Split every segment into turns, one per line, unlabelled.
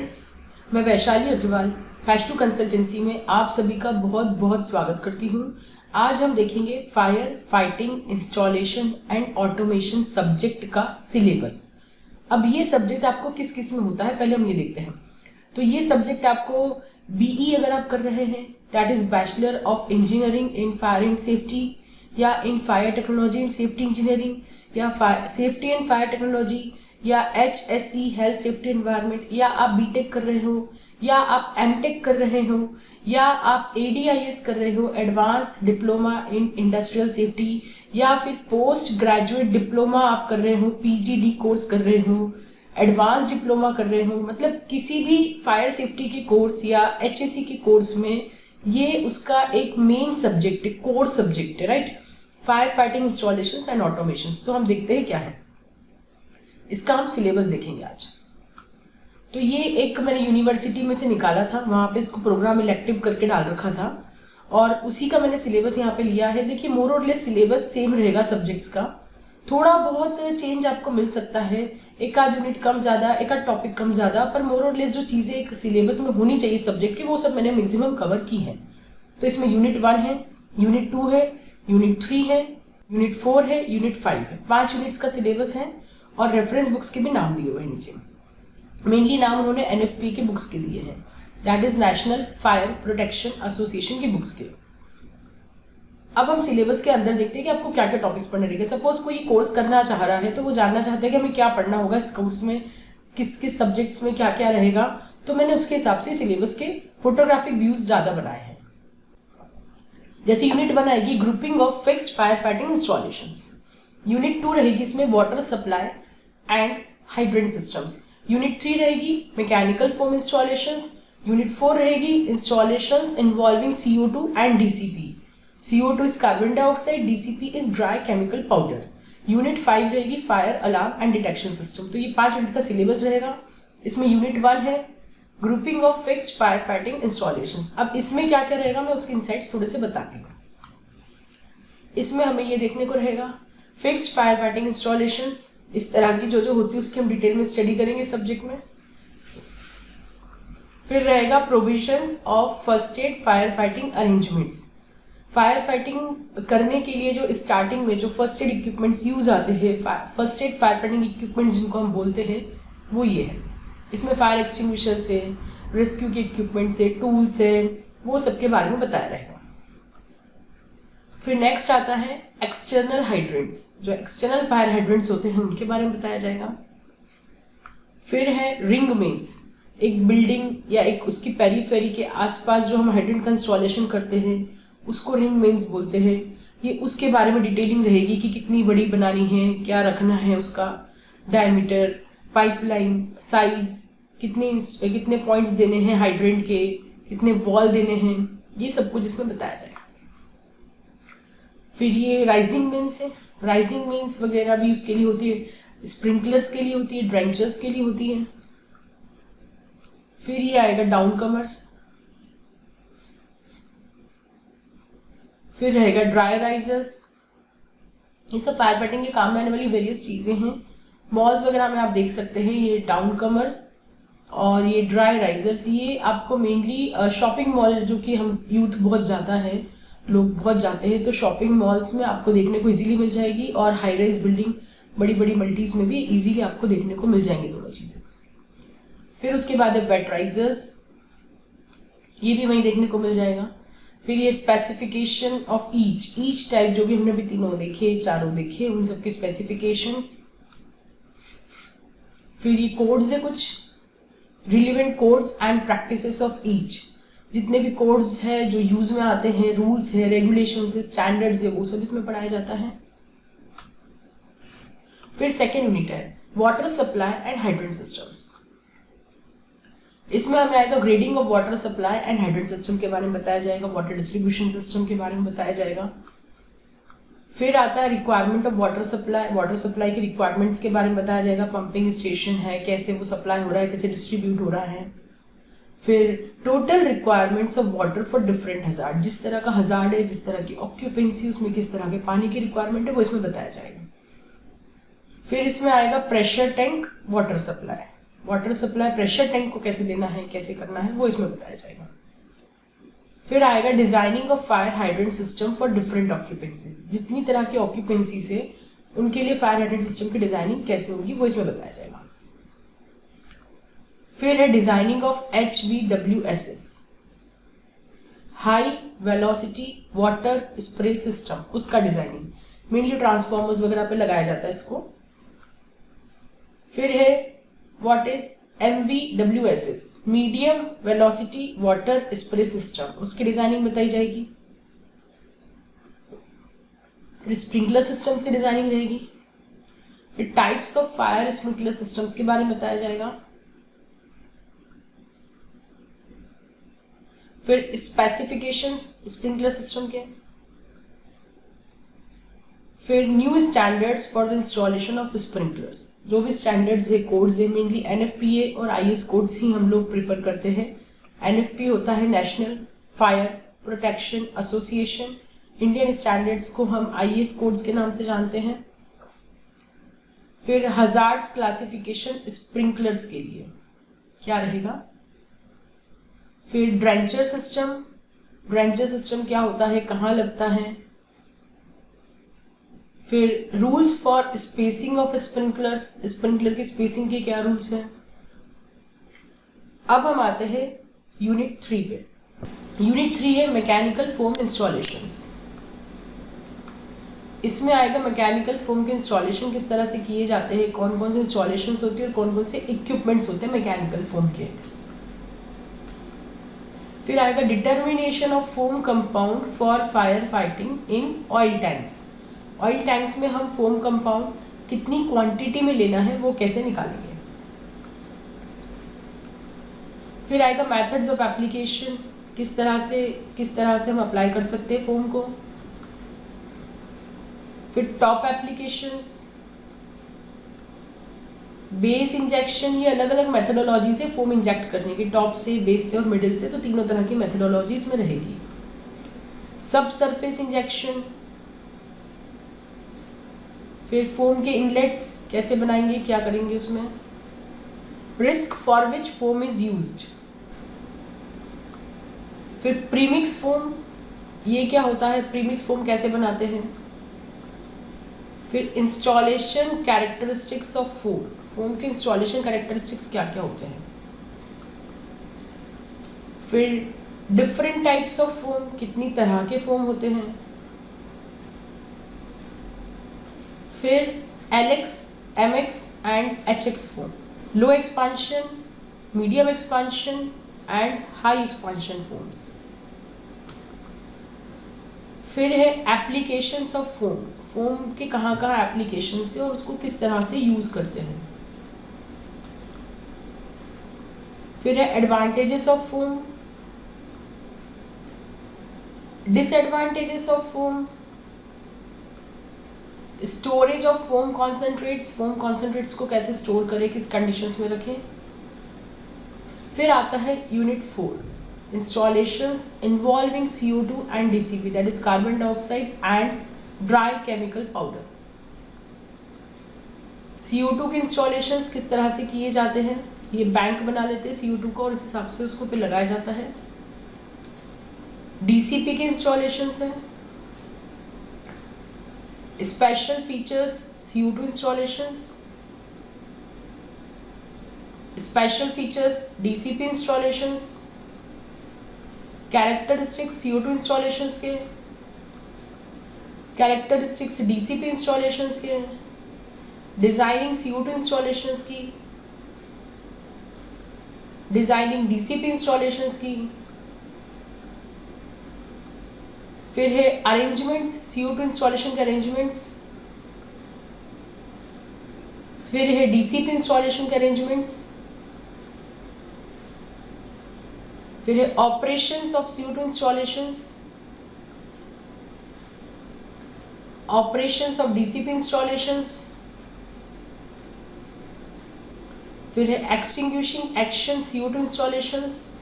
Friends, मैं Vaishali Agarwal फैश to consultancy में आप सभी का बहुत बहुत स्वागत करती हूँ। आज हम देखेंगे fire fighting installation and automation subject का सिलेबस। अब ये सब्जेक्ट आपको किस किस में होता है पहले हम ये देखते हैं। तो ये सब्जेक्ट आपको बीई अगर आप कर रहे हैं, that is bachelor of engineering in fire and safety, या in fire technology and safety engineering, या सेफ्टी एंड फायर टेक्नोलॉजी, या HSE हेल्थ सेफ्टी एनवायरनमेंट, या आप बीटेक कर रहे हो, या आप एमटेक कर रहे हो, या आप ADIS कर रहे हो, advance diploma in industrial safety, या फिर पोस्ट ग्रेजुएट डिप्लोमा आप कर रहे हो, PGD कोर्स कर रहे हो, एडवांस डिप्लोमा कर रहे हो, मतलब किसी भी फायर सेफ्टी के कोर्स या HSE के कोर्स में ये उसका एक मेन सब्जेक्ट है, कोर सब्जेक्ट है, right. Fire fighting installations and automations. तो हम देखते हैं क्या है, इसका हम सिलेबस देखेंगे आज। तो ये एक मैंने यूनिवर्सिटी में से निकाला था, वहाँ पे इसको प्रोग्राम इलेक्टिव करके डाल रखा था और उसी का मैंने सिलेबस यहाँ पे लिया है। देखिए मोर और लेस सिलेबस सेम रहेगा सब्जेक्ट्स का, थोड़ा बहुत चेंज आपको मिल सकता है, एक आध यूनिट कम ज़्यादा, एक आध टॉपिक कम ज़्यादा, पर मोर और लेस जो चीज़ें एक सिलेबस में होनी चाहिए सब्जेक्ट की वो सब मैंने मैक्सिमम कवर की है। तो इसमें यूनिट 1 है, यूनिट 2 है, यूनिट 3 है, यूनिट 4 है, यूनिट 5 है, 5 यूनिट्स का सिलेबस है और रेफरेंस बुक्स के भी नाम दिए हुए हैं नीचे। मेनली नाम उन्होंने NFP के बुक्स के दिए हैं, that is national fire protection association की बुक्स के। अब हम सिलेबस के अंदर देखते हैं कि आपको क्या क्या टॉपिक्स पढ़ने रहेंगे। सपोज कोई कोर्स करना चाह रहा है तो वो जानना चाहते हैं कि हमें क्या पढ़ना होगा इस कोर्स में, किस किस सब्जेक्ट्स में क्या क्या रहेगा, तो मैंने उसके हिसाब से सिलेबस के फोटोग्राफिक व्यूज ज़्यादा बनाए हैं। जैसे यूनिट 1 आएगी grouping of fixed fire fighting installations, unit 2 रहेगी इसमें water supply and hydrant systems, unit 3 रहेगी मैकेनिकल फोम इंस्टॉलेशंस, यूनिट 4 रहेगी installations involving CO2 and DCP, CO2 is carbon dioxide, DCP is dry chemical powder, unit 5 रहेगी fire alarm and detection system. तो ये 5 unit का syllabus रहेगा। इसमें unit 1 है grouping of fixed fire fighting installations. अब इसमें क्या क्या रहेगा मैं उसके इनसाइट्स थोड़े से बताती हूँ। इसमें हमें ये देखने को रहेगा फिक्स्ड फायर फाइटिंग इंस्टॉलेशंस, इस तरह की जो होती है उसकी हम डिटेल में स्टडी करेंगे सब्जेक्ट में। फिर रहेगा provisions of first aid fire fighting arrangements, fire fighting करने के लिए जो स्टार्टिंग में जो फर्स्ट एड इक्विपमेंट्स यूज आते हैं, first aid fire fighting equipments जिनको हम बोलते हैं वो ये है। इसमें फायर एक्सटिंग्विशर से, रेस्क्यू के इक्विपमेंट से, टूल से, वो सबके बारे में बताया रहेगा। फिर नेक्स्ट आता है एक्सटर्नल हाइड्रेंट्स, जो एक्सटर्नल फायर हाइड्रेंट्स होते हैं उनके बारे में बताया जाएगा। फिर है रिंग मेन्स, एक बिल्डिंग या एक उसकी पेरीफेरी के आसपास जो हम हाइड्रेंट का इंस्टॉलेशन करते हैं उसको रिंग मेन्स बोलते हैं। ये उसके बारे में डिटेलिंग रहेगी कि कितनी बड़ी बनानी है, क्या रखना है, उसका डायमीटर, पाइपलाइन साइज, कितने पॉइंट्स देने हैं हाइड्रेंट के, कितने वॉल देने हैं, ये सब कुछ इसमें बताया जाएगा। फिर ये राइजिंग मेन्स है, राइजिंग मेन्स वगैरह भी उसके लिए होती है, स्प्रिंकलर्स के लिए होती है, ड्रेंचर्स के लिए होती है। फिर ये आएगा डाउन कमर्स, फिर रहेगा ड्राई राइजर्स, ये सब फायर फाइटिंग के काम में आने वाली वेरियस चीज़ें हैं। मॉल्स वगैरह में आप देख सकते हैं ये डाउन कमर्स और ये ड्राई राइजर्स, ये आपको मेनली शॉपिंग मॉल, जो कि हम यूथ बहुत ज़्यादा है, लोग बहुत जाते हैं, तो शॉपिंग मॉल्स में आपको देखने को इजीली मिल जाएगी और हाई राइज बिल्डिंग, बड़ी बड़ी मल्टीज में भी इजीली आपको देखने को मिल जाएंगे दोनों चीज़ें। फिर उसके बाद है वेट राइजर्स, ये भी वहीं देखने को मिल जाएगा। फिर ये स्पेसिफिकेशन ऑफ ईच टाइप, जो भी हमने भी तीनों देखे, चारों देखे, उन सबके स्पेसिफिकेशंस। फिर ये कोड्स है कुछ, relevant codes and practices of each, जितने भी कोड्स हैं जो यूज में आते हैं, रूल्स है, रेगुलेशंस है, स्टैंडर्ड्स है, वो सब इसमें पढ़ाया जाता है। फिर सेकेंड यूनिट है water supply and hydrant systems, इसमें हमें आएगा grading of water supply and hydrant system के बारे में बताया जाएगा, वाटर डिस्ट्रीब्यूशन सिस्टम के बारे में बताया जाएगा। फिर आता है requirement of water supply, water supply की रिक्वायरमेंट्स के बारे में बताया जाएगा, पंपिंग स्टेशन है, कैसे वो सप्लाई हो रहा है, कैसे डिस्ट्रीब्यूट हो रहा है। फिर total requirements of water for different hazard, जिस तरह का हजार्ड है, जिस तरह की ऑक्यूपेंसी, उसमें किस तरह के पानी की रिक्वायरमेंट है, वो इसमें बताया जाएगा। फिर इसमें आएगा pressure tank water supply, water supply pressure tank को कैसे देना है, कैसे करना है, वो इसमें बताया जाएगा। फिर आएगा designing of fire hydrant system for different occupancies, जितनी तरह की ऑक्यूपेंसी से उनके लिए फायर हाइड्रेंट सिस्टम की डिजाइनिंग कैसे होगी वो इसमें बताया जाएगा। फिर है designing of HVWSS, high velocity water spray system, उसका डिजाइनिंग मेनली ट्रांसफॉर्मर्स वगैरह पे लगाया जाता है इसको। फिर है what is MVWSS, medium velocity water spray system, उसकी डिजाइनिंग बताई जाएगी। फिर स्प्रिंकलर सिस्टम्स की डिजाइनिंग रहेगी। फिर types of fire sprinkler systems के बारे में बताया जाएगा। फिर स्पेसिफिकेशंस स्प्रिंकलर सिस्टम के। फिर new standards for the installation of sprinklers, जो भी स्टैंडर्ड्स है, कोड्स है, मेनली NFPA और IS कोड्स ही हम लोग प्रिफर करते हैं। NFPA होता है national fire protection association, Indian standards को हम IS कोड्स के नाम से जानते हैं। फिर हजार्ड्स क्लासिफिकेशन स्प्रिंकलर्स के लिए क्या रहेगा। फिर ड्रेंचर सिस्टम, ड्रेंचर सिस्टम क्या होता है, कहाँ लगता है। फिर rules for spacing of sprinklers, sprinkler की स्पेसिंग के क्या रूल्स हैं। अब हम आते हैं यूनिट 3 पे। यूनिट 3 है मैकेनिकल फोम इंस्टॉलेशंस। इसमें आएगा मैकेनिकल फोम के इंस्टॉलेशन किस तरह से किए जाते हैं, कौन कौन से इंस्टॉलेशंस होती है और कौन कौन से इक्विपमेंट्स होते हैं मैकेनिकल फोम के। फिर आएगा determination of foam compound for fire fighting in oil tanks. Oil tanks में हम फोम कंपाउंड कितनी क्वांटिटी में लेना है वो कैसे निकालेंगे। फिर आएगा मेथड्स ऑफ एप्लीकेशन, किस तरह से हम अप्लाई कर सकते हैं फोम को। फिर टॉप एप्लीकेशंस, बेस इंजेक्शन, ये अलग अलग मेथडोलॉजी से फोम इंजेक्ट करने की, टॉप से, बेस से और मिडिल से, तो तीनों तरह की मेथडोलॉजी इसमें रहेगी। सब सरफेस इंजेक्शन, फिर फोम के इनलेट्स कैसे बनाएंगे, क्या करेंगे उसमें। Risk for which foam is used. फिर प्रीमिक्स फोम, ये क्या होता है, प्रीमिक्स फोम कैसे बनाते हैं। फिर installation characteristics of foam, foam के इंस्टॉलेशन कैरेक्टरिस्टिक्स क्या क्या होते हैं। फिर डिफरेंट टाइप्स ऑफ फोम, कितनी तरह के फोम होते हैं। फिर LX, MX and HX foam, low expansion, medium expansion and high expansion foams. फिर है एप्लीकेशंस ऑफ फोम, फोम के कहाँ कहाँ एप्लीकेशंस है और उसको किस तरह से यूज करते हैं। फिर है advantages of foam, disadvantages of foam, storage of foam concentrates, foam concentrates को कैसे स्टोर करें, किस कंडीशंस में रखें। फिर आता है unit 4, installations involving CO2 and DCP, that is carbon dioxide and dry chemical powder. CO2 के इंस्टॉलेशंस किस तरह से किए जाते हैं, ये बैंक बना लेते हैं CO2 को और इस हिसाब से उसको फिर लगाया जाता है। DCP के इंस्टॉलेशंस हैं, special features CO2 installations, special features DCP installations, characteristics CO2 installations के, कैरेक्टरिस्टिक्स DCP इंस्टॉलेशंस के, डिजाइनिंग CO2 इंस्टॉलेशंस की, डिजाइनिंग DCP इंस्टॉलेशंस की। फिर है अरेंजमेंट्स, CO2 इंस्टॉलेशन के अरेंजमेंट्स। फिर है DCP इंस्टॉलेशन के अरेंजमेंट्स। फिर है operations of CO2 installations, operations of DCP installations. फिर है extinguishing action CO2 installations,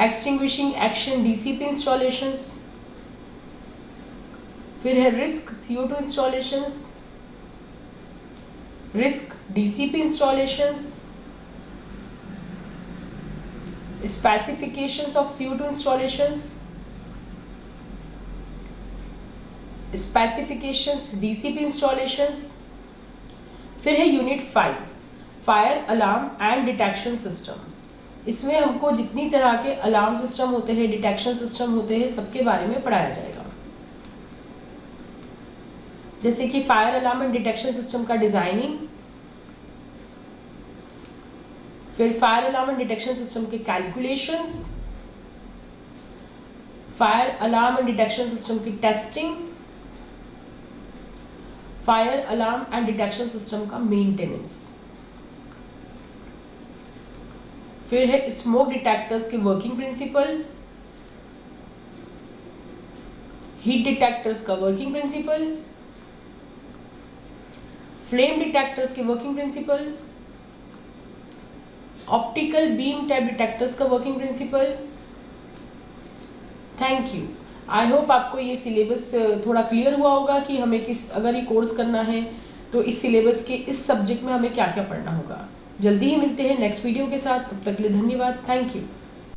extinguishing action DCP installations. फिर है risk CO2 installations, risk DCP installations, specifications of CO2 installations, specifications DCP installations। फिर है unit 5 fire alarm and detection systems. इसमें हमको जितनी तरह के अलार्म सिस्टम होते हैं, डिटेक्शन सिस्टम होते हैं, सबके बारे में पढ़ाया जाएगा। जैसे कि fire alarm and detection system का डिजाइनिंग, फिर fire alarm and detection system के calculations, fire alarm and detection system की testing, fire alarm and detection system का मेंटेनेंस। फिर है स्मोक डिटेक्टर्स के वर्किंग प्रिंसिपल, हीट डिटेक्टर्स का वर्किंग प्रिंसिपल, फ्लेम डिटेक्टर्स के working principle, optical beam type detectors का working principle. Thank you. I hope आपको ये सिलेबस थोड़ा क्लियर हुआ होगा कि हमें अगर ये कोर्स करना है तो इस सिलेबस के इस सब्जेक्ट में हमें क्या क्या पढ़ना होगा। जल्दी ही मिलते हैं नेक्स्ट वीडियो के साथ, तब तक के लिए धन्यवाद। Thank you.